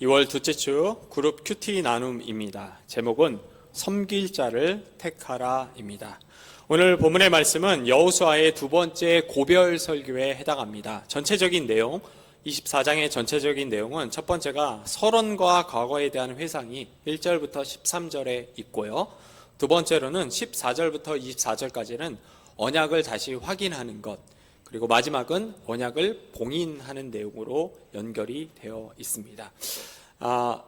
2월 둘째 주 그룹 큐티 나눔입니다. 제목은 섬길 자를 택하라입니다. 오늘 본문의 말씀은 여호수아의 두 번째 고별 설교에 해당합니다. 전체적인 내용, 24장의 전체적인 내용은 첫 번째가 서론과 과거에 대한 회상이 1절부터 13절에 있고요. 두 번째로는 14절부터 24절까지는 언약을 다시 확인하는 것, 그리고 마지막은 언약을 봉인하는 내용으로 연결이 되어 있습니다.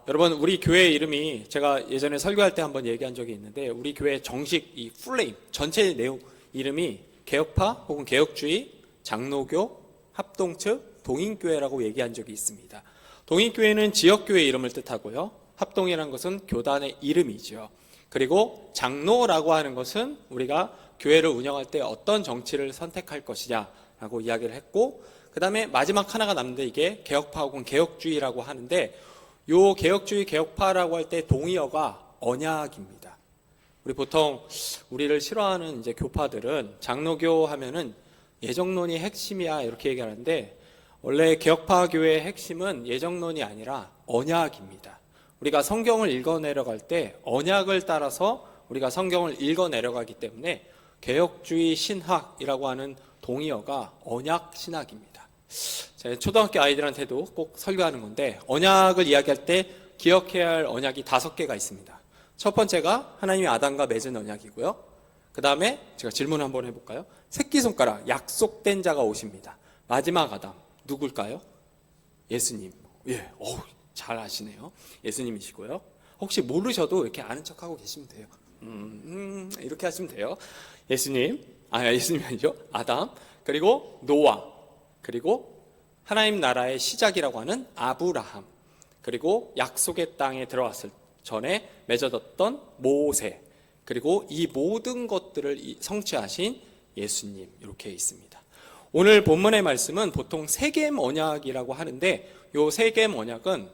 여러분, 우리 교회 이름이 제가 예전에 설교할 때 한번 얘기한 적이 있는데, 우리 교회 정식 이 풀네임 전체 내용 이름이 개혁파 혹은 개혁주의, 장로교, 합동측, 동인교회라고 얘기한 적이 있습니다. 동인교회는 지역교회 이름을 뜻하고요, 합동이라는 것은 교단의 이름이죠. 그리고 장로라고 하는 것은 우리가 교회를 운영할 때 어떤 정치를 선택할 것이냐 라고 이야기를 했고, 그 다음에 마지막 하나가 남는데 이게 개혁파 혹은 개혁주의라고 하는데, 요 개혁주의 개혁파라고 할 때 동의어가 언약입니다. 우리 보통 우리를 싫어하는 이제 교파들은 장로교 하면은 예정론이 핵심이야 이렇게 얘기하는데, 원래 개혁파 교회의 핵심은 예정론이 아니라 언약입니다. 우리가 성경을 읽어 내려갈 때 언약을 따라서 우리가 성경을 읽어 내려가기 때문에 개혁주의 신학이라고 하는 동의어가 언약 신학입니다. 제가 초등학교 아이들한테도 꼭 설교하는 건데, 언약을 이야기할 때 기억해야 할 언약이 5개가 있습니다. 첫 번째가 하나님이 아담과 맺은 언약이고요. 그 다음에 제가 질문 한번 해볼까요? 새끼손가락, 약속된 자가 오십니다. 마지막 아담, 누굴까요? 예수님. 예, 잘 아시네요. 예수님이시고요. 혹시 모르셔도 이렇게 아는 척하고 계시면 돼요. 이렇게 하시면 돼요. 예수님이 아니죠. 아담, 그리고 노아, 그리고 하나님 나라의 시작이라고 하는 아브라함, 그리고 약속의 땅에 들어왔을 전에 맺어뒀던 모세, 그리고 이 모든 것들을 성취하신 예수님, 이렇게 있습니다. 오늘 본문의 말씀은 보통 세겜 언약이라고 하는데, 이 세겜 언약은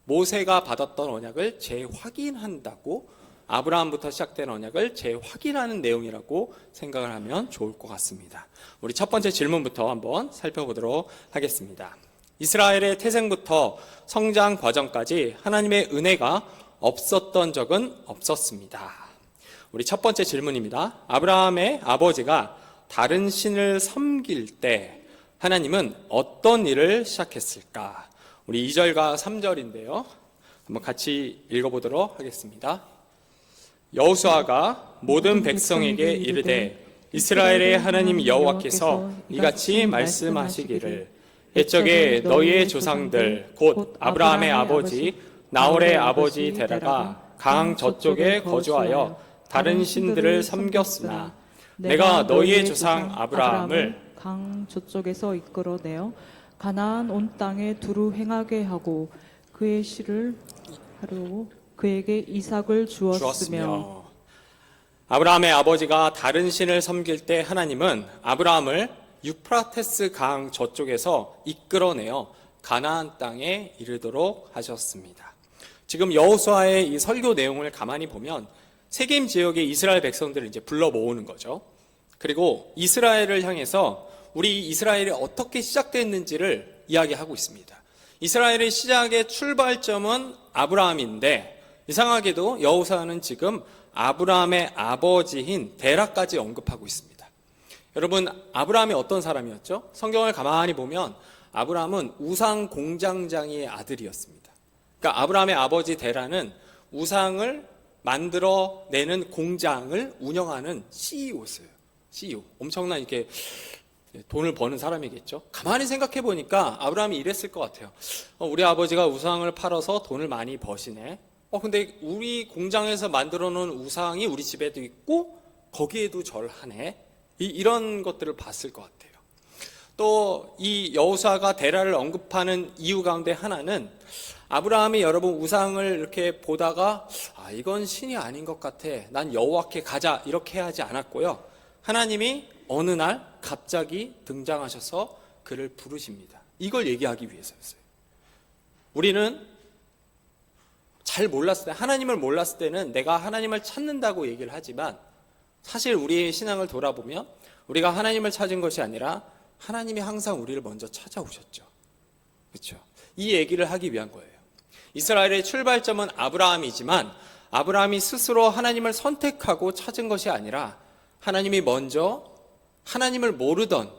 모세가 받았던 언약을 재확인한다고, 아브라함부터 시작된 언약을 재확인하는 내용이라고 생각을 하면 좋을 것 같습니다. 우리 첫 번째 질문부터 한번 살펴보도록 하겠습니다. 이스라엘의 태생부터 성장 과정까지 하나님의 은혜가 없었던 적은 없었습니다. 우리 첫 번째 질문입니다. 아브라함의 아버지가 다른 신을 섬길 때 하나님은 어떤 일을 시작했을까? 우리 2절과 3절인데요. 한번 같이 읽어보도록 하겠습니다. 여호수아가 모든 백성에게 이르되 이스라엘의 하나님 여호와께서 이같이 말씀하시기를 옛적에 너희의 조상들 곧 아브라함의 아버지 나홀의 아버지 데라가 강 저쪽에 거주하여 다른 신들을 섬겼으나 내가 너희의 조상 아브라함을 강 저쪽에서 이끌어내어 가나안 온 땅에 두루 행하게 하고 그의 씨를 하려고 그에게 이삭을 주었으며. 아브라함의 아버지가 다른 신을 섬길 때 하나님은 아브라함을 유프라테스 강 저쪽에서 이끌어내어 가나안 땅에 이르도록 하셨습니다. 지금 여호수아의 이 설교 내용을 가만히 보면 세겜 지역의 이스라엘 백성들을 이제 불러 모으는 거죠. 그리고 이스라엘을 향해서 우리 이스라엘이 어떻게 시작됐는지를 이야기하고 있습니다. 이스라엘의 시작의 출발점은 아브라함인데, 이상하게도 여호수아는 지금 아브라함의 아버지인 데라까지 언급하고 있습니다. 여러분, 아브라함이 어떤 사람이었죠? 성경을 가만히 보면 아브라함은 우상 공장장이의 아들이었습니다. 그러니까 아브라함의 아버지 데라는 우상을 만들어내는 공장을 운영하는 CEO였어요. CEO. 엄청난 이렇게 돈을 버는 사람이겠죠. 가만히 생각해 보니까 아브라함이 이랬을 것 같아요. 우리 아버지가 우상을 팔아서 돈을 많이 버시네. 근데 우리 공장에서 만들어 놓은 우상이 우리 집에도 있고 거기에도 절하네. 이런 것들을 봤을 것 같아요. 또 이 여호수아가 데라를 언급하는 이유 가운데 하나는 아브라함이 여러분 우상을 이렇게 보다가 이건 신이 아닌 것 같아, 난 여호와께 가자 이렇게 하지 않았고요. 하나님이 어느 날 갑자기 등장하셔서 그를 부르십니다. 이걸 얘기하기 위해서였어요. 우리는 잘 몰랐을 때, 하나님을 몰랐을 때는 내가 하나님을 찾는다고 얘기를 하지만, 사실 우리의 신앙을 돌아보면 우리가 하나님을 찾은 것이 아니라 하나님이 항상 우리를 먼저 찾아오셨죠. 그렇죠? 이 얘기를 하기 위한 거예요. 이스라엘의 출발점은 아브라함이지만 아브라함이 스스로 하나님을 선택하고 찾은 것이 아니라 하나님이 먼저 하나님을 모르던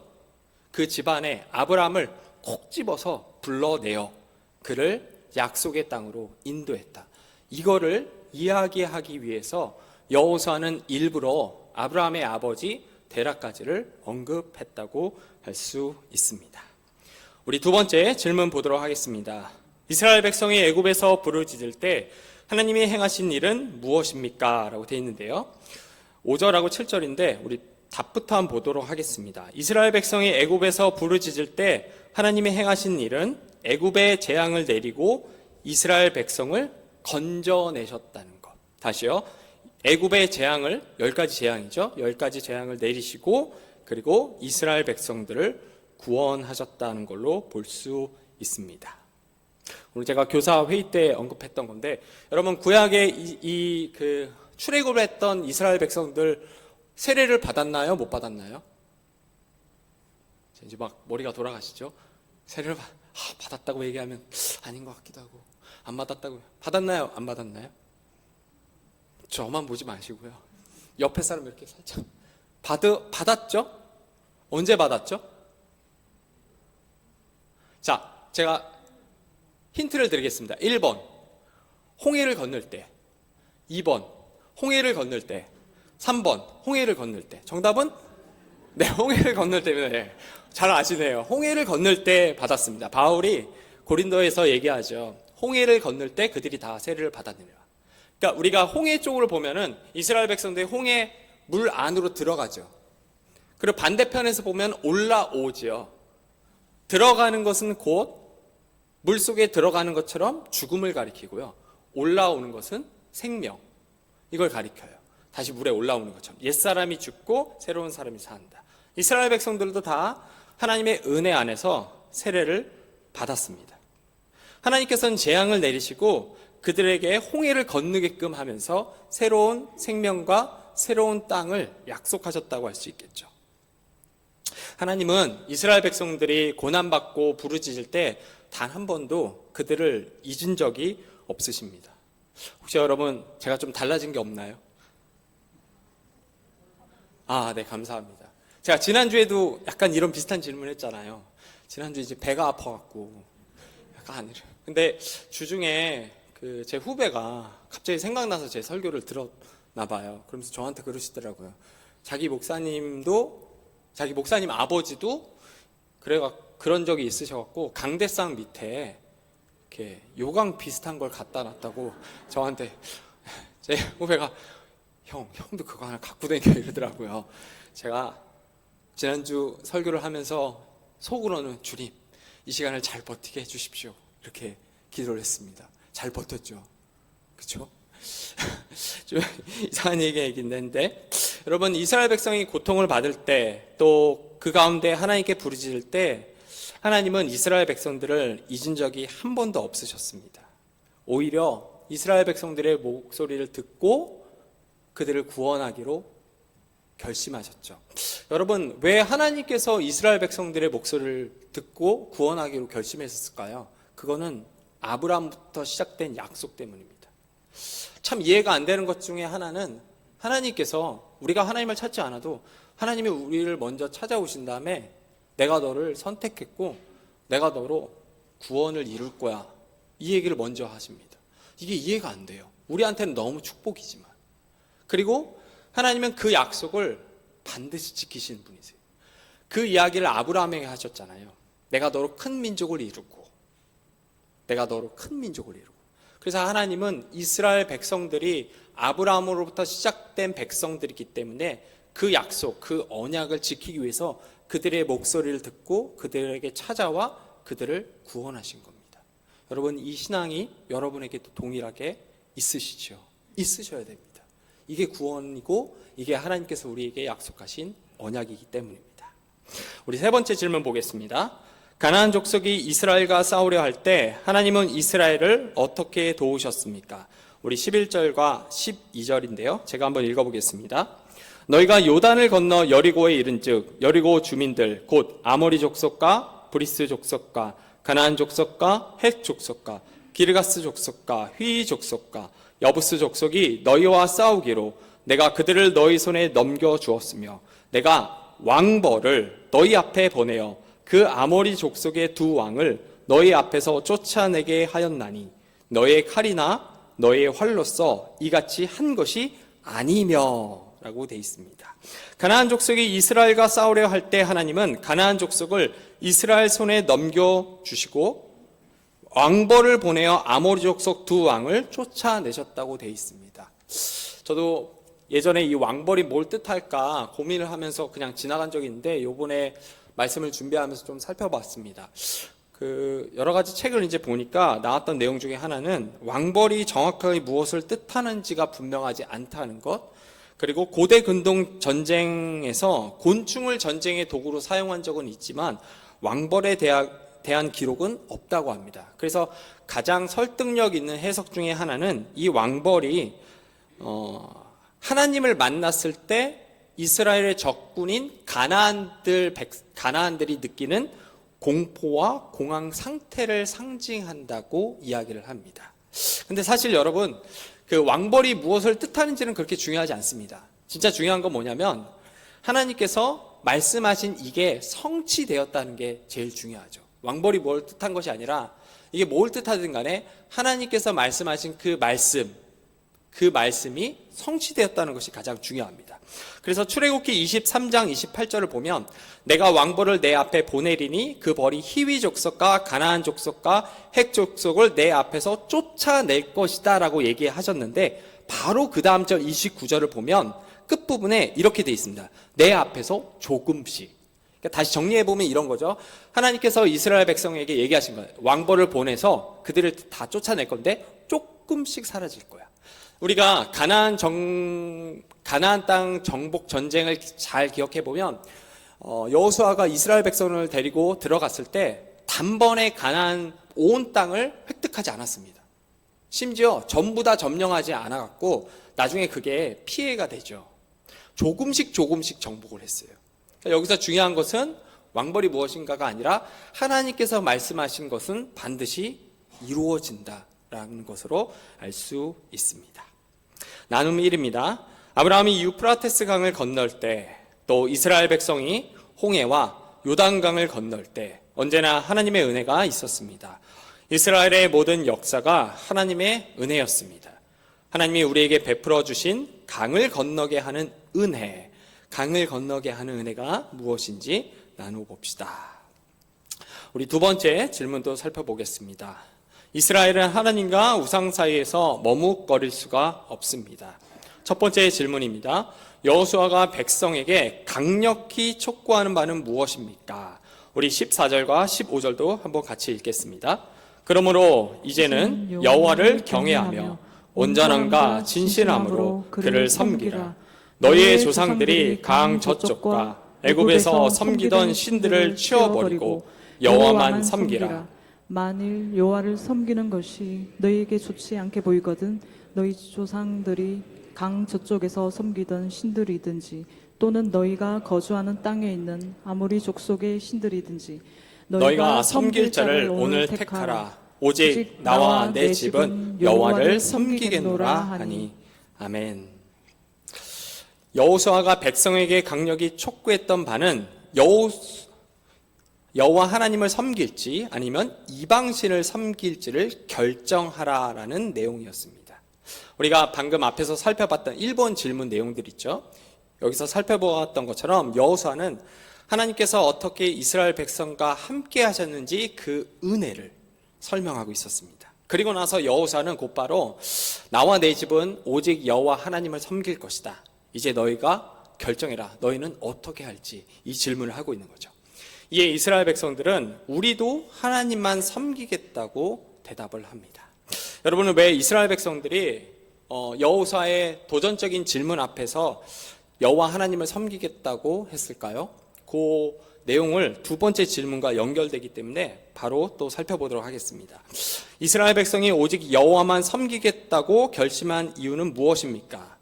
그 집안에 아브라함을 콕 집어서 불러내어 그를 약속의 땅으로 인도했다. 이거를 이야기하기 위해서 여호수아는 일부러 아브라함의 아버지 데라까지를 언급했다고 할 수 있습니다. 우리 두 번째 질문 보도록 하겠습니다. 이스라엘 백성이 애굽에서 부르짖을 때 하나님이 행하신 일은 무엇입니까? 라고 되어 있는데요. 5절하고 7절인데 우리 답부터 한번 보도록 하겠습니다. 이스라엘 백성이 애굽에서 부르짖을 때 하나님이 행하신 일은 애굽에 재앙을 내리고 이스라엘 백성을 건져내셨다는 것. 다시요. 애굽의 재앙을 10가지 재앙이죠. 10가지 재앙을 내리시고 그리고 이스라엘 백성들을 구원하셨다는 걸로 볼 수 있습니다. 오늘 제가 교사 회의 때 언급했던 건데 여러분 구약에 그 출애굽을 했던 이스라엘 백성들 세례를 받았나요? 못 받았나요? 이제 막 머리가 돌아가시죠? 세례를 받았다고 얘기하면 아닌 것 같기도 하고 안 받았다고 받았나요? 안 받았나요? 저만 보지 마시고요. 옆에 사람 이렇게 살짝 받았죠? 언제 받았죠? 자, 제가 힌트를 드리겠습니다. 1번 홍해를 건널 때, 2번 홍해를 건널 때, 3번 홍해를 건널 때. 정답은? 네, 홍해를 건널 때면 네, 잘 아시네요. 홍해를 건널 때 받았습니다. 바울이 고린도에서 얘기하죠. 홍해를 건널 때 그들이 다 세례를 받았느니라. 그러니까 우리가 홍해 쪽으로 보면은 이스라엘 백성들이 홍해 물 안으로 들어가죠. 그리고 반대편에서 보면 올라오죠. 들어가는 것은 곧 물속에 들어가는 것처럼 죽음을 가리키고요. 올라오는 것은 생명. 이걸 가리켜요. 다시 물에 올라오는 것처럼. 옛사람이 죽고 새로운 사람이 산다. 이스라엘 백성들도 다 하나님의 은혜 안에서 세례를 받았습니다. 하나님께서는 재앙을 내리시고 그들에게 홍해를 건너게끔 하면서 새로운 생명과 새로운 땅을 약속하셨다고 할 수 있겠죠. 하나님은 이스라엘 백성들이 고난받고 부르짖을 때 단 한 번도 그들을 잊은 적이 없으십니다. 혹시 여러분 제가 좀 달라진 게 없나요? 네, 감사합니다. 제가 지난주에도 약간 이런 비슷한 질문을 했잖아요. 지난주에 이제 배가 아파갖고 약간 안 이래요. 근데 주중에 제 후배가 갑자기 생각나서 제 설교를 들었나 봐요. 그러면서 저한테 그러시더라고요. 자기 목사님 아버지도 그런 적이 있으셔갖고 강대상 밑에 이렇게 요강 비슷한 걸 갖다 놨다고 저한테 제 후배가 형도 그거 하나 갖고 다니까 이러더라고요. 제가 지난주 설교를 하면서 속으로는 주님 이 시간을 잘 버티게 해주십시오 이렇게 기도를 했습니다. 잘 버텼죠. 그렇죠? 좀 이상한 얘기인데 여러분 이스라엘 백성이 고통을 받을 때 또 그 가운데 하나님께 부르짖을 때 하나님은 이스라엘 백성들을 잊은 적이 한 번도 없으셨습니다. 오히려 이스라엘 백성들의 목소리를 듣고 그들을 구원하기로 결심하셨죠. 여러분 왜 하나님께서 이스라엘 백성들의 목소리를 듣고 구원하기로 결심했을까요? 그거는 아브라함부터 시작된 약속 때문입니다. 참 이해가 안 되는 것 중에 하나는 하나님께서 우리가 하나님을 찾지 않아도 하나님이 우리를 먼저 찾아오신 다음에 내가 너를 선택했고 내가 너로 구원을 이룰 거야 이 얘기를 먼저 하십니다. 이게 이해가 안 돼요. 우리한테는 너무 축복이지만. 그리고 하나님은 그 약속을 반드시 지키시는 분이세요. 그 이야기를 아브라함에게 하셨잖아요. 내가 너로 큰 민족을 이루고 그래서 하나님은 이스라엘 백성들이 아브라함으로부터 시작된 백성들이기 때문에 그 약속, 그 언약을 지키기 위해서 그들의 목소리를 듣고 그들에게 찾아와 그들을 구원하신 겁니다. 여러분 이 신앙이 여러분에게도 동일하게 있으시죠? 있으셔야 됩니다. 이게 구원이고 이게 하나님께서 우리에게 약속하신 언약이기 때문입니다. 우리 세 번째 질문 보겠습니다. 가나안 족속이 이스라엘과 싸우려 할 때 하나님은 이스라엘을 어떻게 도우셨습니까? 우리 11절과 12절인데요. 제가 한번 읽어보겠습니다. 너희가 요단을 건너 여리고에 이른즉 여리고 주민들 곧 아모리 족속과 브리스 족속과 가나안 족속과 헷 족속과 기르가스 족속과 휘 족속과 여부스 족속이 너희와 싸우기로 내가 그들을 너희 손에 넘겨 주었으며 내가 왕벌을 너희 앞에 보내어 그 아모리 족속의 두 왕을 너희 앞에서 쫓아내게 하였나니 너의 칼이나 너의 활로써 이같이 한 것이 아니며 라고 되어 있습니다. 가나안 족속이 이스라엘과 싸우려 할 때 하나님은 가나안 족속을 이스라엘 손에 넘겨주시고 왕벌을 보내어 아모리 족속 두 왕을 쫓아내셨다고 되어 있습니다. 저도 예전에 이 왕벌이 뭘 뜻할까 고민을 하면서 그냥 지나간 적이 있는데 요번에 말씀을 준비하면서 좀 살펴봤습니다. 여러 가지 책을 이제 보니까 나왔던 내용 중에 하나는 왕벌이 정확하게 무엇을 뜻하는지가 분명하지 않다는 것, 그리고 고대 근동 전쟁에서 곤충을 전쟁의 도구로 사용한 적은 있지만 왕벌에 대한 기록은 없다고 합니다. 그래서 가장 설득력 있는 해석 중에 하나는 이 왕벌이 하나님을 만났을 때 이스라엘의 적군인 가나안들이 느끼는 공포와 공황 상태를 상징한다고 이야기를 합니다. 근데 사실 여러분, 그 왕벌이 무엇을 뜻하는지는 그렇게 중요하지 않습니다. 진짜 중요한 건 뭐냐면 하나님께서 말씀하신 이게 성취되었다는 게 제일 중요하죠. 왕벌이 뭘 뜻한 것이 아니라 이게 뭘 뜻하든 간에 하나님께서 말씀하신 그 말씀이 성취되었다는 것이 가장 중요합니다. 그래서 출애굽기 23장 28절을 보면 내가 왕벌을 내 앞에 보내리니 그 벌이 히위 족속과 가나안 족속과 헷 족속을 내 앞에서 쫓아낼 것이다 라고 얘기하셨는데 바로 그 다음 절 29절을 보면 끝부분에 이렇게 되어 있습니다. 내 앞에서 조금씩. 그러니까 다시 정리해보면 이런 거죠. 하나님께서 이스라엘 백성에게 얘기하신 거예요. 왕벌을 보내서 그들을 다 쫓아낼 건데 조금씩 사라질 거야. 우리가 가나안 땅 정복 전쟁을 잘 기억해 보면 여호수아가 이스라엘 백성을 데리고 들어갔을 때 단번에 가나안 온 땅을 획득하지 않았습니다. 심지어 전부 다 점령하지 않아갖고 나중에 그게 피해가 되죠. 조금씩 정복을 했어요. 그러니까 여기서 중요한 것은 왕벌이 무엇인가가 아니라 하나님께서 말씀하신 것은 반드시 이루어진다라는 것으로 알 수 있습니다. 나눔 1입니다. 아브라함이 유프라테스 강을 건널 때, 또 이스라엘 백성이 홍해와 요단강을 건널 때 언제나 하나님의 은혜가 있었습니다. 이스라엘의 모든 역사가 하나님의 은혜였습니다. 하나님이 우리에게 베풀어 주신 강을 건너게 하는 은혜, 강을 건너게 하는 은혜가 무엇인지 나누어 봅시다. 우리 두 번째 질문도 살펴보겠습니다. 이스라엘은 하나님과 우상 사이에서 머뭇거릴 수가 없습니다. 첫 번째 질문입니다. 여호수아가 백성에게 강력히 촉구하는 바는 무엇입니까? 우리 14절과 15절도 한번 같이 읽겠습니다. 그러므로 이제는 여호와를 경외하며 온전함과 진실함으로 그를 섬기라. 너희의 조상들이 강 저쪽과 애굽에서 섬기던 신들을 치워버리고 여호와만 섬기라. 만일 여호와를 섬기는 것이 너희에게 좋지 않게 보이거든 너희 조상들이 강 저쪽에서 섬기던 신들이든지 또는 너희가 거주하는 땅에 있는 아모리 족속의 신들이든지 너희가 섬길 자를 오늘 택하라. 오직 나와 내 집은 여호와를 섬기겠노라 하니. 아멘. 여호수아가 백성에게 강력히 촉구했던 바는 여호와 하나님을 섬길지 아니면 이방신을 섬길지를 결정하라라는 내용이었습니다. 우리가 방금 앞에서 살펴봤던 1번 질문 내용들 있죠. 여기서 살펴보았던 것처럼 여호수아는 하나님께서 어떻게 이스라엘 백성과 함께 하셨는지 그 은혜를 설명하고 있었습니다. 그리고 나서 여호수아는 곧바로 나와 내 집은 오직 여호와 하나님을 섬길 것이다. 이제 너희가 결정해라. 너희는 어떻게 할지 이 질문을 하고 있는 거죠. 이에 이스라엘 백성들은 우리도 하나님만 섬기겠다고 대답을 합니다. 여러분은 왜 이스라엘 백성들이 여호수아의 도전적인 질문 앞에서 여호와 하나님을 섬기겠다고 했을까요? 그 내용을 두 번째 질문과 연결되기 때문에 바로 또 살펴보도록 하겠습니다. 이스라엘 백성이 오직 여호와만 섬기겠다고 결심한 이유는 무엇입니까?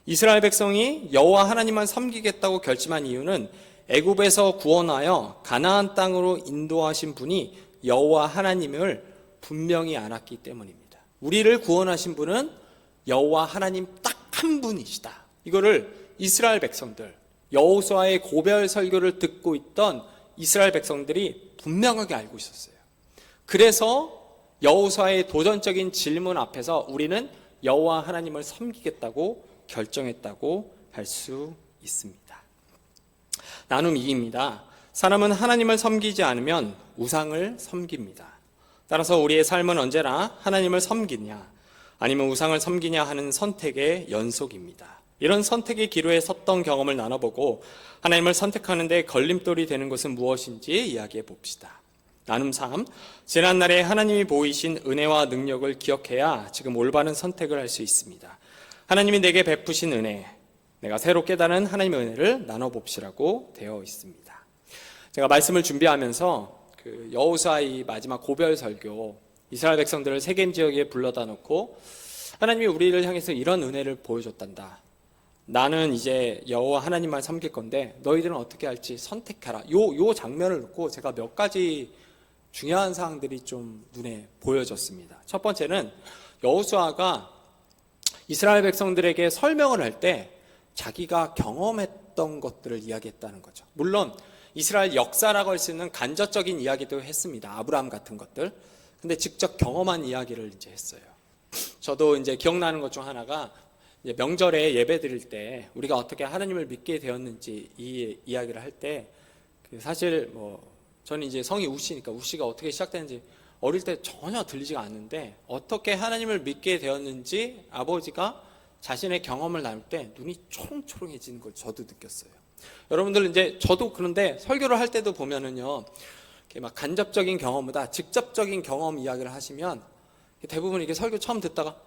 이스라엘 백성이 여호와 하나님만 섬기겠다고 결심한 이유는 애굽에서 구원하여 가나안 땅으로 인도하신 분이 여호와 하나님을 분명히 않았기 때문입니다. 우리를 구원하신 분은 여호와 하나님 딱 한 분이시다. 이거를 이스라엘 백성들, 여호수아의 고별 설교를 듣고 있던 이스라엘 백성들이 분명하게 알고 있었어요. 그래서 여호수아의 도전적인 질문 앞에서 우리는 여호와 하나님을 섬기겠다고 결정했다고 할 수 있습니다. 나눔 2입니다. 사람은 하나님을 섬기지 않으면 우상을 섬깁니다. 따라서 우리의 삶은 언제나 하나님을 섬기냐 아니면 우상을 섬기냐 하는 선택의 연속입니다. 이런 선택의 기로에 섰던 경험을 나눠보고 하나님을 선택하는 데 걸림돌이 되는 것은 무엇인지 이야기해 봅시다. 나눔 3, 지난날에 하나님이 보이신 은혜와 능력을 기억해야 지금 올바른 선택을 할 수 있습니다. 하나님이 내게 베푸신 은혜, 내가 새로 깨달은 하나님의 은혜를 나눠봅시라고 되어 있습니다. 제가 말씀을 준비하면서 여호수아의 마지막 고별 설교, 이스라엘 백성들을 세겜 지역에 불러다 놓고 하나님이 우리를 향해서 이런 은혜를 보여줬단다. 나는 이제 여호와 하나님만 섬길 건데 너희들은 어떻게 할지 선택해라. 요 장면을 놓고 제가 몇 가지 중요한 사항들이 좀 눈에 보여졌습니다. 첫 번째는 여호수아가 이스라엘 백성들에게 설명을 할 때 자기가 경험했던 것들을 이야기했다는 거죠. 물론 이스라엘 역사라고 할 수 있는 간접적인 이야기도 했습니다. 아브라함 같은 것들. 근데 직접 경험한 이야기를 이제 했어요. 저도 이제 기억나는 것 중 하나가 이제 명절에 예배 드릴 때 우리가 어떻게 하나님을 믿게 되었는지 이 이야기를 할 때 사실 저는 이제 성이 우씨니까 우씨가 어떻게 시작되는지 어릴 때 전혀 들리지가 않는데 어떻게 하나님을 믿게 되었는지 아버지가 자신의 경험을 나눌 때 눈이 초롱초롱해지는 걸 저도 느꼈어요. 여러분들 이제 저도 그런데 설교를 할 때도 보면은요. 막 간접적인 경험보다 직접적인 경험 이야기를 하시면 대부분 이렇게 설교 처음 듣다가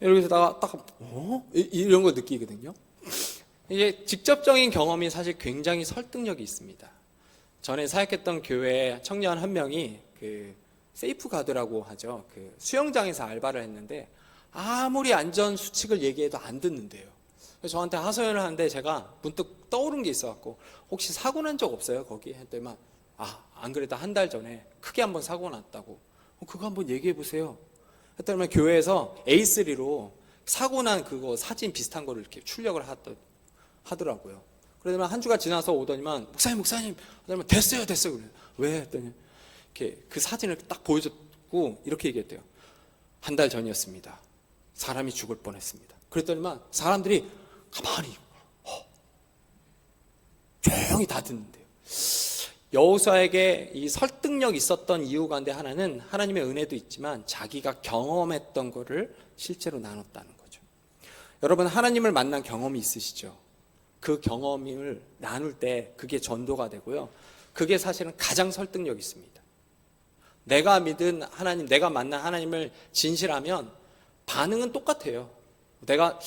이렇게 듣다가 딱 이런 거 느끼거든요. 이게 직접적인 경험이 사실 굉장히 설득력이 있습니다. 전에 사역했던 교회 청년 한 명이 세이프 가드라고 하죠. 수영장에서 알바를 했는데 아무리 안전 수칙을 얘기해도 안 듣는데요. 그래서 저한테 하소연을 하는데 제가 문득 떠오른 게 있어갖고 혹시 사고 난 적 없어요? 거기 했더니만 안 그래도 한 달 전에 크게 한번 사고 났다고. 그거 한번 얘기해 보세요. 했더니 교회에서 A3로 사고 난 그거 사진 비슷한 거를 이렇게 출력을 하더라고요. 그러더니 한 주가 지나서 오더니만 목사님 하더니만 됐어요. 그래. 왜? 했더니 이렇게 그 사진을 딱 보여줬고 이렇게 얘기했대요. 한 달 전이었습니다. 사람이 죽을 뻔했습니다. 그랬더니만 사람들이 가만히 조용히 다 듣는데요. 여호수아에게 이 설득력 있었던 이유 가운데 하나는 하나님의 은혜도 있지만 자기가 경험했던 것을 실제로 나눴다는 거죠. 여러분 하나님을 만난 경험이 있으시죠? 그 경험을 나눌 때 그게 전도가 되고요. 그게 사실은 가장 설득력 있습니다. 내가 믿은 하나님, 내가 만난 하나님을 진실하면 반응은 똑같아요. 내가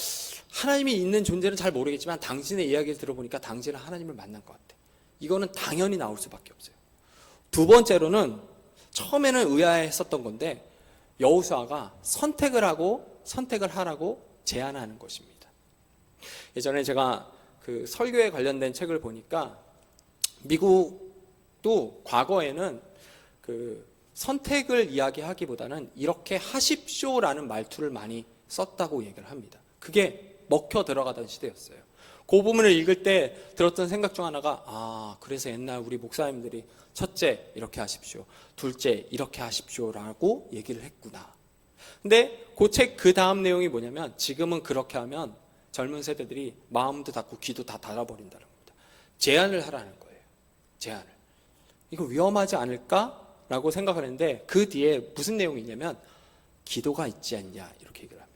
하나님이 있는 존재는 잘 모르겠지만 당신의 이야기를 들어보니까 당신은 하나님을 만난 것 같아. 이거는 당연히 나올 수밖에 없어요. 두 번째로는 처음에는 의아해했었던 건데 여호수아가 선택을 하라고 제안하는 것입니다. 예전에 제가 설교에 관련된 책을 보니까 미국도 과거에는 선택을 이야기하기보다는 이렇게 하십시오라는 말투를 많이 썼다고 얘기를 합니다. 그게 먹혀 들어가던 시대였어요. 그 부분을 읽을 때 들었던 생각 중 하나가 그래서 옛날 우리 목사님들이 첫째 이렇게 하십시오, 둘째 이렇게 하십시오라고 얘기를 했구나. 근데 그 책 그 다음 내용이 뭐냐면 지금은 그렇게 하면 젊은 세대들이 마음도 닫고 귀도 다 닫아버린다는 겁니다. 제안을 하라는 거예요. 제안을. 이거 위험하지 않을까라고 생각을 했는데 그 뒤에 무슨 내용이 있냐면 기도가 있지 않냐 이렇게 얘기를 합니다.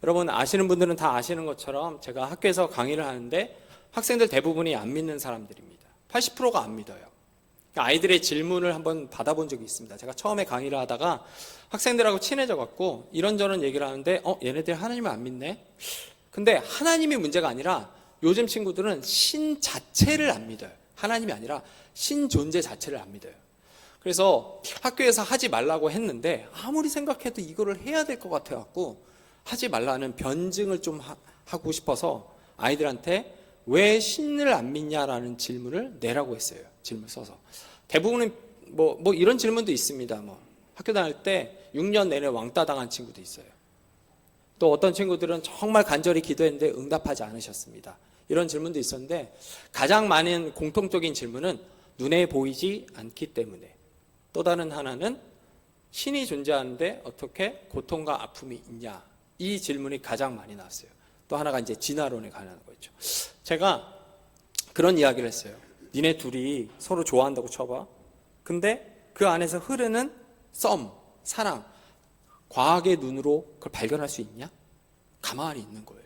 여러분 아시는 분들은 다 아시는 것처럼 제가 학교에서 강의를 하는데 학생들 대부분이 안 믿는 사람들입니다. 80%가 안 믿어요. 아이들의 질문을 한번 받아본 적이 있습니다. 제가 처음에 강의를 하다가 학생들하고 친해져 갖고 이런저런 얘기를 하는데 얘네들 하나님을 안 믿네. 근데 하나님이 문제가 아니라 요즘 친구들은 신 자체를 안 믿어요. 하나님이 아니라 신 존재 자체를 안 믿어요. 그래서 학교에서 하지 말라고 했는데 아무리 생각해도 이거를 해야 될 것 같아 갖고 하지 말라는 변증을 좀 하고 싶어서 아이들한테 왜 신을 안 믿냐라는 질문을 내라고 했어요. 질문 써서. 대부분은 뭐 이런 질문도 있습니다. 학교 다닐 때 6년 내내 왕따 당한 친구도 있어요. 또 어떤 친구들은 정말 간절히 기도했는데 응답하지 않으셨습니다. 이런 질문도 있었는데 가장 많은 공통적인 질문은 눈에 보이지 않기 때문에, 또 다른 하나는 신이 존재하는데 어떻게 고통과 아픔이 있냐, 이 질문이 가장 많이 나왔어요. 또 하나가 이제 진화론에 관한 거죠. 제가 그런 이야기를 했어요. 니네 둘이 서로 좋아한다고 쳐봐. 근데 그 안에서 흐르는 썸, 사랑, 과학의 눈으로 그걸 발견할 수 있냐? 가만히 있는 거예요.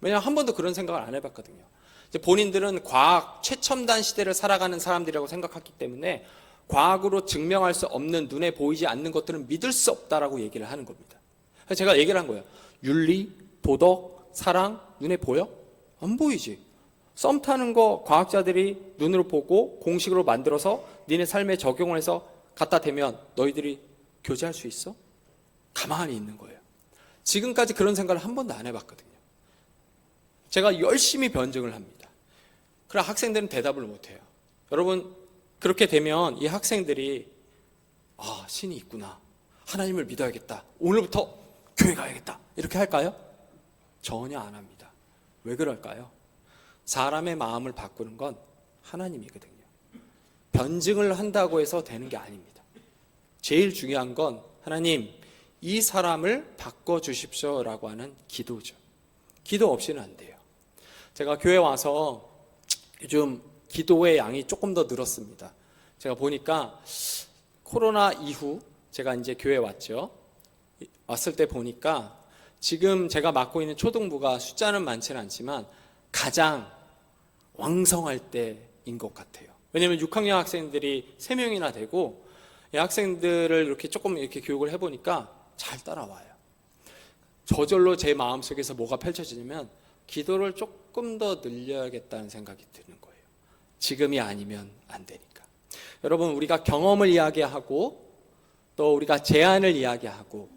왜냐하면 한 번도 그런 생각을 안 해봤거든요. 이제 본인들은 과학 최첨단 시대를 살아가는 사람들이라고 생각했기 때문에 과학으로 증명할 수 없는, 눈에 보이지 않는 것들은 믿을 수 없다라고 얘기를 하는 겁니다. 그래서 제가 얘기를 한 거예요. 윤리, 도덕, 사랑, 눈에 보여? 안 보이지. 썸 타는 거 과학자들이 눈으로 보고 공식으로 만들어서 니네 삶에 적용을 해서 갖다 대면 너희들이 교제할 수 있어? 가만히 있는 거예요. 지금까지 그런 생각을 한 번도 안 해봤거든요. 제가 열심히 변증을 합니다. 그럼 학생들은 대답을 못해요. 여러분, 그렇게 되면 이 학생들이 신이 있구나, 하나님을 믿어야겠다, 오늘부터 교회 가야겠다, 이렇게 할까요? 전혀 안 합니다. 왜 그럴까요? 사람의 마음을 바꾸는 건 하나님이거든요. 변증을 한다고 해서 되는 게 아닙니다. 제일 중요한 건 하나님, 이 사람을 바꿔주십시오라고 하는 기도죠. 기도 없이는 안 돼요. 제가 교회 와서 요즘 기도의 양이 조금 더 늘었습니다. 제가 보니까 코로나 이후 제가 이제 교회 왔죠. 왔을 때 보니까 지금 제가 맡고 있는 초등부가 숫자는 많지는 않지만 가장 왕성할 때인 것 같아요. 왜냐하면 6학년 학생들이 3명이나 되고, 이 학생들을 이렇게 조금 이렇게 교육을 해보니까 잘 따라와요. 저절로 제 마음속에서 뭐가 펼쳐지냐면 기도를 조금 더 늘려야겠다는 생각이 드는 거예요. 지금이 아니면 안 되니까. 여러분, 우리가 경험을 이야기하고 또 우리가 제안을 이야기하고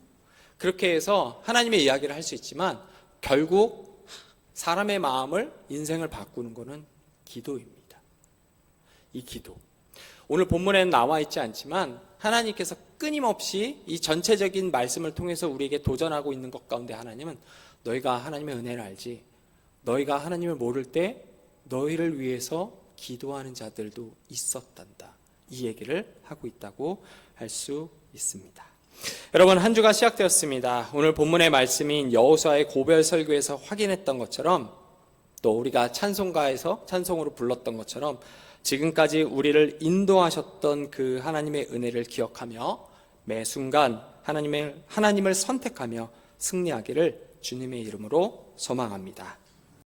그렇게 해서 하나님의 이야기를 할 수 있지만 결국 사람의 마음을, 인생을 바꾸는 것은 기도입니다. 이 기도. 오늘 본문에는 나와 있지 않지만 하나님께서 끊임없이 이 전체적인 말씀을 통해서 우리에게 도전하고 있는 것 가운데 하나님은 너희가 하나님의 은혜를 알지, 너희가 하나님을 모를 때 너희를 위해서 기도하는 자들도 있었단다, 이 얘기를 하고 있다고 할 수 있습니다. 여러분, 한 주가 시작되었습니다. 오늘 본문의 말씀인 여호수아의 고별 설교에서 확인했던 것처럼, 또 우리가 찬송가에서 찬송으로 불렀던 것처럼 지금까지 우리를 인도하셨던 그 하나님의 은혜를 기억하며 매 순간 하나님을 선택하며 승리하기를 주님의 이름으로 소망합니다.